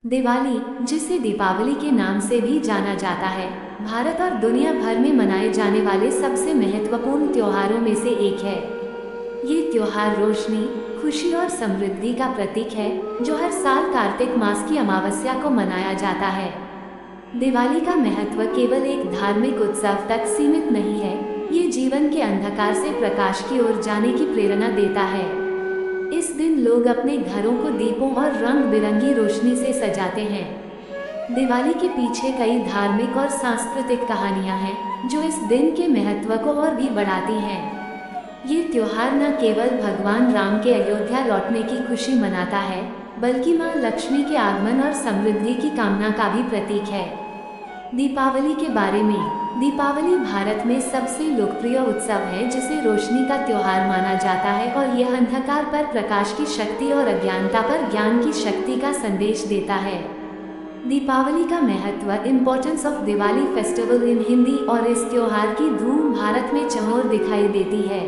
दिवाली, जिसे दीपावली के नाम से भी जाना जाता है, भारत और दुनिया भर में मनाए जाने वाले सबसे महत्वपूर्ण त्योहारों में से एक है। ये त्योहार रोशनी, खुशी और समृद्धि का प्रतीक है, जो हर साल कार्तिक मास की अमावस्या को मनाया जाता है। दिवाली का महत्व केवल एक धार्मिक उत्सव तक सीमित नहीं है, ये जीवन के अंधकार से प्रकाश की ओर जाने की प्रेरणा देता है। इस दिन लोग अपने घरों को दीपों और रंग बिरंगी रोशनी से सजाते हैं। दिवाली के पीछे कई धार्मिक और सांस्कृतिक कहानियां हैं, जो इस दिन के महत्व को और भी बढ़ाती हैं। ये त्योहार न केवल भगवान राम के अयोध्या लौटने की खुशी मनाता है, बल्कि मां लक्ष्मी के आगमन और समृद्धि की कामना का भी प्रतीक है। दीपावली के बारे में। दीपावली भारत में सबसे लोकप्रिय उत्सव है, जिसे रोशनी का त्योहार माना जाता है और यह अंधकार पर प्रकाश की शक्ति और अज्ञानता पर ज्ञान की शक्ति का संदेश देता है। दीपावली का महत्व, importance of Diwali festival in Hindi. और इस त्योहार की धूम भारत में चहुर दिखाई देती है।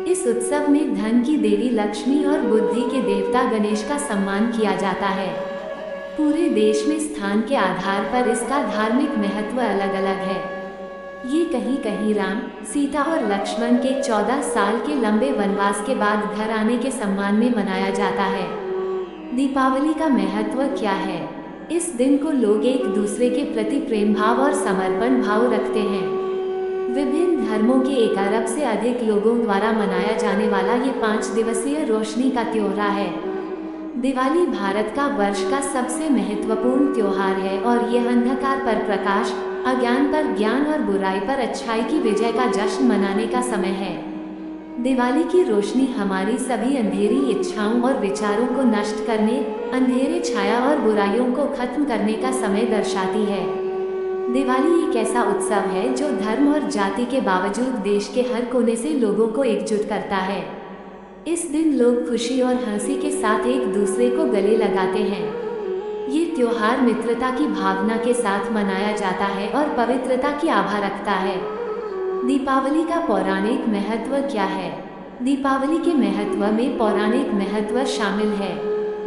इस उत्सव में धन की देवी लक्ष्मी और बुद्धि के देवता गणेश का सम्मान किया जाता है। पूरे देश में स्थान के आधार पर इसका धार्मिक महत्व अलग अलग है। ये कहीं कहीं राम, सीता और लक्ष्मण के 14 साल के लंबे वनवास के बाद घर आने के सम्मान में मनाया जाता है। दीपावली का महत्व क्या है? इस दिन को लोग एक दूसरे के प्रति प्रेम भाव और समर्पण भाव रखते हैं। विभिन्न धर्मों के 1 अरब से अधिक लोगों द्वारा मनाया जाने वाला ये 5 दिवसीय रोशनी का त्योहार है। दिवाली भारत का वर्ष का सबसे महत्वपूर्ण त्योहार है और यह अंधकार पर प्रकाश, अज्ञान पर ज्ञान और बुराई पर अच्छाई की विजय का जश्न मनाने का समय है। दिवाली की रोशनी हमारी सभी अंधेरी इच्छाओं और विचारों को नष्ट करने, अंधेरे छाया और बुराइयों को खत्म करने का समय दर्शाती है। दिवाली एक ऐसा उत्सव है जो धर्म और जाति के बावजूद देश के हर कोने से लोगों को एकजुट करता है। इस दिन लोग खुशी और हंसी के साथ एक दूसरे को गले लगाते हैं। ये त्योहार मित्रता की भावना के साथ मनाया जाता है और पवित्रता की आभा रखता है। दीपावली का पौराणिक महत्व क्या है? दीपावली के महत्व में पौराणिक महत्व शामिल है।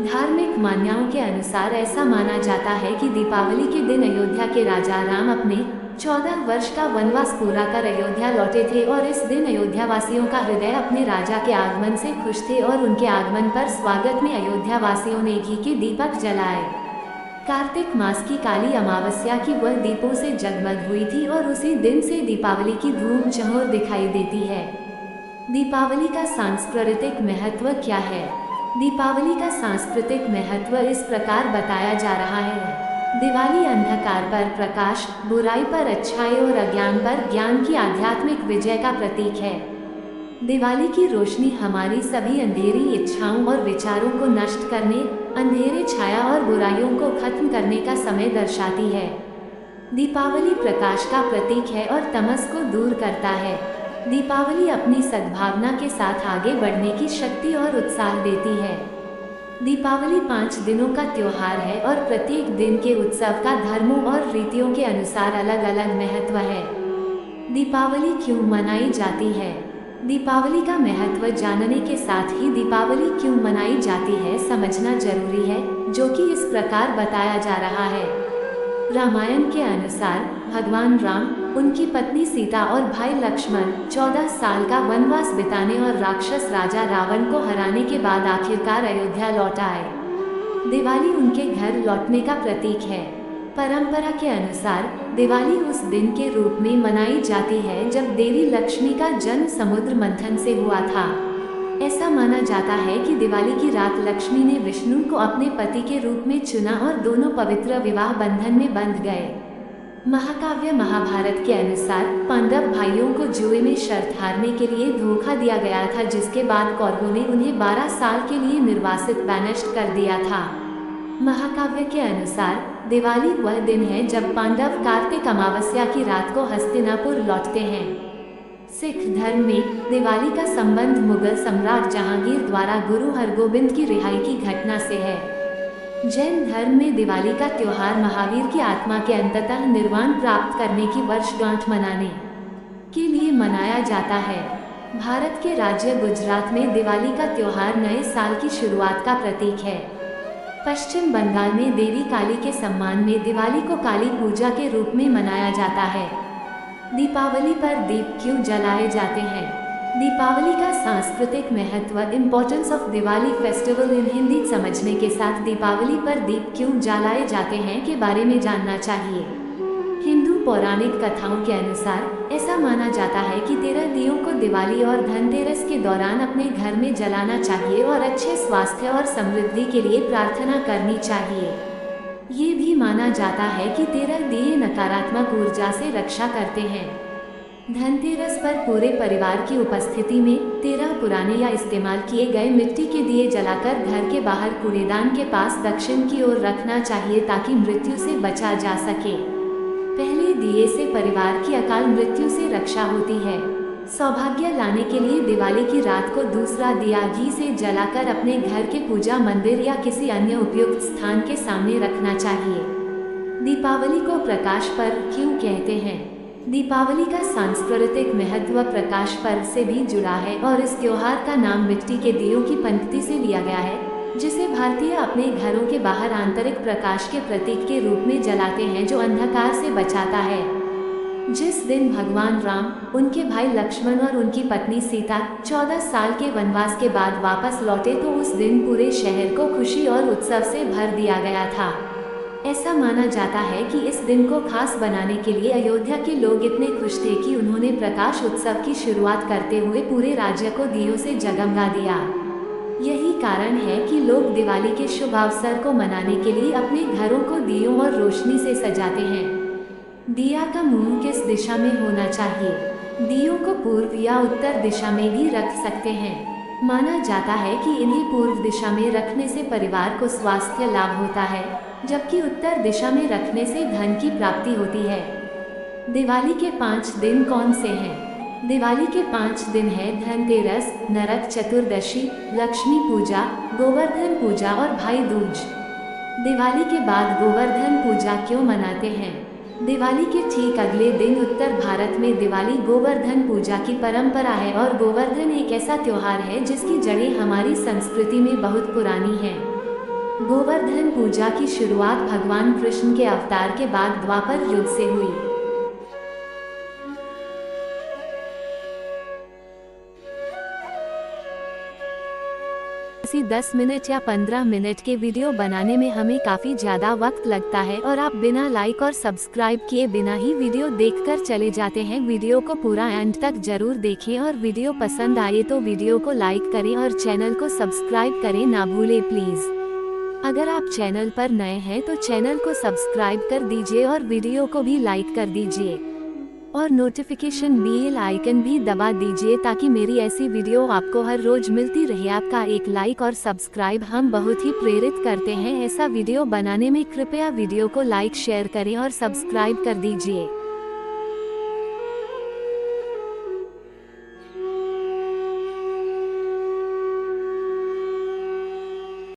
धार्मिक मान्यताओं के अनुसार ऐसा माना जाता है कि दीपावली के दिन अयोध्या के राजा राम अपने 14 वर्ष का वनवास पूरा कर अयोध्या लौटे थे और इस दिन अयोध्या वासियों का हृदय अपने राजा के आगमन से खुश थे और उनके आगमन पर स्वागत में अयोध्या वासियों ने घी के दीपक जलाए। कार्तिक मास की काली अमावस्या की वह दीपों से जगमग हुई थी और उसी दिन से दीपावली की धूम चहुर दिखाई देती है। दीपावली का सांस्कृतिक महत्व क्या है? दीपावली का सांस्कृतिक महत्व इस प्रकार बताया जा रहा है। दिवाली अंधकार पर प्रकाश, बुराई पर अच्छाई और अज्ञान पर ज्ञान की आध्यात्मिक विजय का प्रतीक है। दिवाली की रोशनी हमारी सभी अंधेरी इच्छाओं और विचारों को नष्ट करने, अंधेरे छाया और बुराइयों को खत्म करने का समय दर्शाती है। दीपावली प्रकाश का प्रतीक है और तमस को दूर करता है। दीपावली अपनी सद्भावना के साथ आगे बढ़ने की शक्ति और उत्साह देती है। दीपावली 5 दिनों का त्योहार है और प्रत्येक दिन के उत्सव का धर्मों और रीतियों के अनुसार अलग अलग महत्व है। दीपावली क्यों मनाई जाती है? दीपावली का महत्व जानने के साथ ही दीपावली क्यों मनाई जाती है समझना जरूरी है, जो कि इस प्रकार बताया जा रहा है। रामायण के अनुसार भगवान राम, उनकी पत्नी सीता और भाई लक्ष्मण 14 साल का वनवास बिताने और राक्षस राजा रावण को हराने के बाद आखिरकार अयोध्या लौट आए। दिवाली उनके घर लौटने का प्रतीक है। परंपरा के अनुसार दिवाली उस दिन के रूप में मनाई जाती है जब देवी लक्ष्मी का जन्म समुद्र मंथन से हुआ था। ऐसा माना जाता है कि दिवाली की रात लक्ष्मी ने विष्णु को अपने पति के रूप में चुना और दोनों पवित्र विवाह बंधन में बंध गए। महाकाव्य महाभारत के अनुसार पांडव भाइयों को जुए में शर्त हारने के लिए धोखा दिया गया था, जिसके बाद कौरवों ने उन्हें 12 साल के लिए निर्वासित बैनिश्ड कर दिया था। महाकाव्य के अनुसार दिवाली वह दिन है जब पांडव कार्तिक अमावस्या की रात को हस्तिनापुर लौटते हैं। सिख धर्म में दिवाली का संबंध मुगल सम्राट जहांगीर द्वारा गुरु हरगोबिंद की रिहाई की घटना से है। जैन धर्म में दिवाली का त्योहार महावीर की आत्मा के अंततः निर्वाण प्राप्त करने की वर्षगांठ मनाने के लिए मनाया जाता है। भारत के राज्य गुजरात में दिवाली का त्योहार नए साल की शुरुआत का प्रतीक है। पश्चिम बंगाल में देवी काली के सम्मान में दिवाली को काली पूजा के रूप में मनाया जाता है। दीपावली पर दीप क्यों जलाए जाते हैं? दीपावली का सांस्कृतिक महत्व, importance of Diwali festival in Hindi समझने के साथ दीपावली पर दीप क्यों जलाए जाते हैं के बारे में जानना चाहिए। हिंदू पौराणिक कथाओं के अनुसार ऐसा माना जाता है कि 13 दियों को दिवाली और धनतेरस के दौरान अपने घर में जलाना चाहिए और अच्छे स्वास्थ्य और समृद्धि के लिए प्रार्थना करनी चाहिए। ये भी माना जाता है कि 13 दिए नकारात्मक ऊर्जा से रक्षा करते हैं। धनतेरस पर पूरे परिवार की उपस्थिति में 13 पुराने या इस्तेमाल किए गए मिट्टी के दिए जलाकर घर के बाहर कूड़ेदान के पास दक्षिण की ओर रखना चाहिए ताकि मृत्यु से बचा जा सके। पहले दिए से परिवार की अकाल मृत्यु से रक्षा होती है। सौभाग्य लाने के लिए दिवाली की रात को दूसरा दिया घी से जलाकर अपने घर के पूजा मंदिर या किसी अन्य उपयुक्त स्थान के सामने रखना चाहिए। दीपावली को प्रकाश पर्व क्यों कहते हैं? दीपावली का सांस्कृतिक महत्व प्रकाश पर्व से भी जुड़ा है और इस त्योहार का नाम मिट्टी के दियों की पंक्ति से लिया गया है, जिसे भारतीय अपने घरों के बाहर आंतरिक प्रकाश के प्रतीक के रूप में जलाते हैं जो अंधकार से बचाता है। जिस दिन भगवान राम, उनके भाई लक्ष्मण और उनकी पत्नी सीता 14 साल के वनवास के बाद वापस लौटे तो उस दिन पूरे शहर को खुशी और उत्सव से भर दिया गया था। ऐसा माना जाता है कि इस दिन को खास बनाने के लिए अयोध्या के लोग इतने खुश थे कि उन्होंने प्रकाश उत्सव की शुरुआत करते हुए पूरे राज्य को दियों से जगमगा दिया। यही कारण है कि लोग दिवाली के शुभ अवसर को मनाने के लिए अपने घरों को दियों और रोशनी से सजाते हैं। दिया का मुंह किस दिशा में होना चाहिए? दियों को पूर्व या उत्तर दिशा में भी रख सकते हैं। माना जाता है कि इन्हें पूर्व दिशा में रखने से परिवार को स्वास्थ्य लाभ होता है, जबकि उत्तर दिशा में रखने से धन की प्राप्ति होती है। दिवाली के 5 दिन कौन से हैं? दिवाली के 5 दिन है धनतेरस, नरक चतुर्दशी, लक्ष्मी पूजा, गोवर्धन पूजा और भाई दूज। दिवाली के बाद गोवर्धन पूजा क्यों मनाते हैं? दिवाली के ठीक अगले दिन उत्तर भारत में दिवाली गोवर्धन पूजा की परंपरा है और गोवर्धन एक ऐसा त्योहार है जिसकी जड़ें हमारी संस्कृति में बहुत पुरानी हैं। गोवर्धन पूजा की शुरुआत भगवान कृष्ण के अवतार के बाद द्वापर युग से हुई। 10 मिनट या 15 मिनट के वीडियो बनाने में हमें काफ़ी ज़्यादा वक्त लगता है और आप बिना लाइक और सब्सक्राइब किए बिना ही वीडियो देखकर चले जाते हैं। वीडियो को पूरा एंड तक जरूर देखें और वीडियो पसंद आए तो वीडियो को लाइक करें और चैनल को सब्सक्राइब करें ना भूलें प्लीज़। अगर आप चैनल पर नए हैं तो चैनल को सब्सक्राइब कर दीजिए और वीडियो को भी लाइक कर दीजिए और नोटिफिकेशन बेल आइकन भी दबा दीजिए ताकि मेरी ऐसी वीडियो आपको हर रोज मिलती रहे। आपका एक लाइक और सब्सक्राइब हम बहुत ही प्रेरित करते हैं ऐसा वीडियो बनाने में। कृपया वीडियो को लाइक शेयर करें और सब्सक्राइब कर दीजिए।